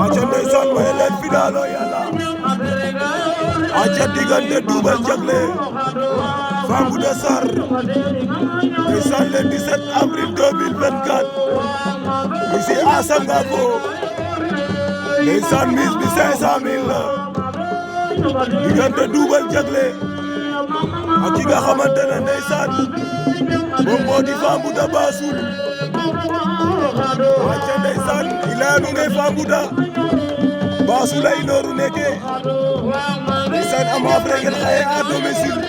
aca ndeysaan may leen final o yàlla aca diggante Double Diaglé Fambouda Sarr ndeysaan le 17 avril 2024 ici à Sangako ndeysaan mise bi 500 000 la diggante Double Diaglé ak ki nga xamante ne ndeysaan moom moo di Fambouda Bassoul aca ndeysaan i leyanu nge Fambouda Bassoul a inooru neke ndeysaan a maaf regel xaye à domicile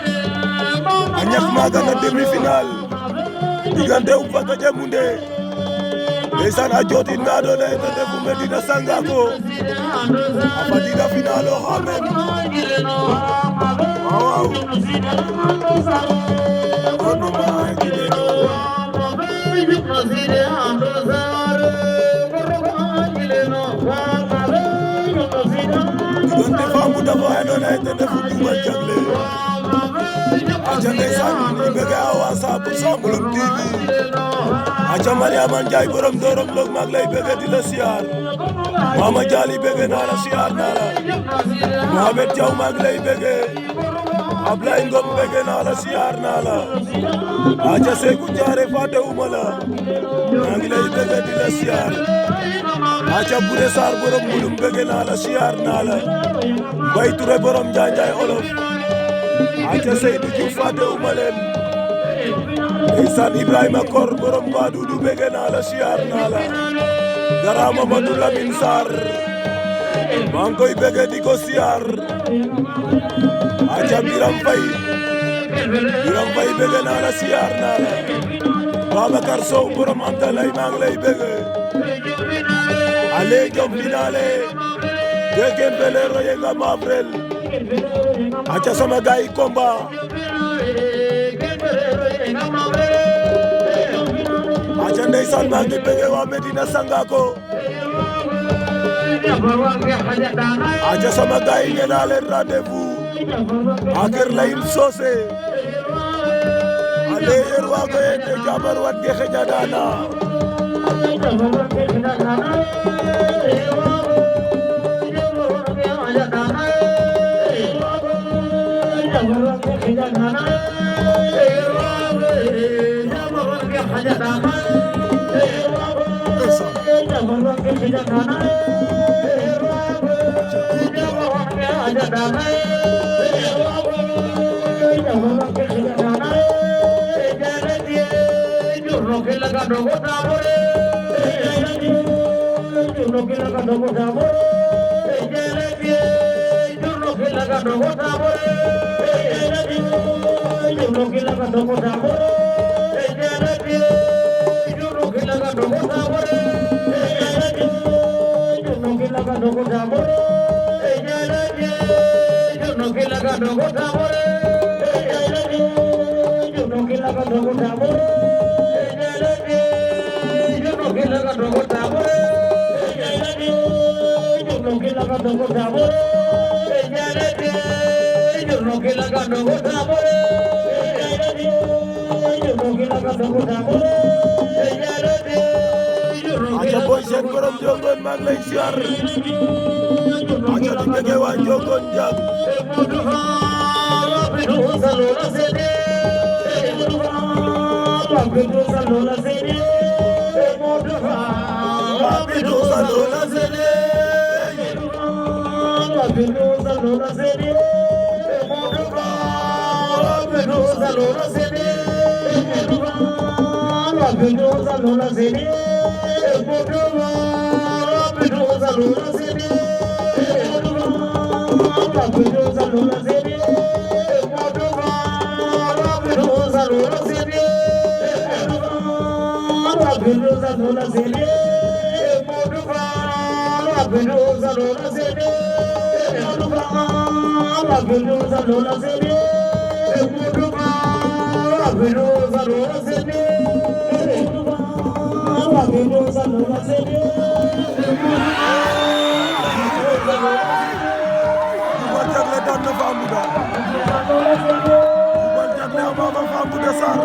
a ñak maaga na demi-finale diggante Upaka Diamoundé ndeysaan a jootin na andoona yee ten refu Medina Sangako a fadiida finale oxa meen waaw diggante Fambouda fo andoona yee ten refu Double Diaglé aca ndeysaan i mbege a wa 100% Mbulum TV aca Mariama Ndiaye borom Ndorong Log maag lay bege di la siyaar Mama Diali bege naa la siyaar naa la Mohamed Diaw maag lay bege Ablaye Ngom bege naa la siyaar naa la aca Seeku Jaare fate uma la maa ngi lay bege di la siyaar aca Bude Sarr borom Mbulum bege naa la siyaar naa la Bay Touré borom Njaanjaay Olof aca Seydou Diouf fate uma leen ndeysaan Ibrahima Kor borom Badudu bege naa la siyaar naa la Gara Mamadou Lamine Sarr maa ngi koy bege di ko siyaar aca Biram Faye bege naa la siyaar naa la Babacar Sow borom Amdalay maa ngi lay bege ale jom finale gegen bele roye nga Mavrel aca sama gaay combat aca ndeysaan maa ngi bege waa Medina Sangako aca sama gaay nee naa leen rendez-vous a Kër Layim Socé ale yer waago yete jabar wat ge xeja dana aca Boy Sène borom Njongon maa ngi lay siyaar aca di bege waa Njongon Njaag Double Diaglé daan na Fambouda Double Diaglé ama fa Fambouda Sarr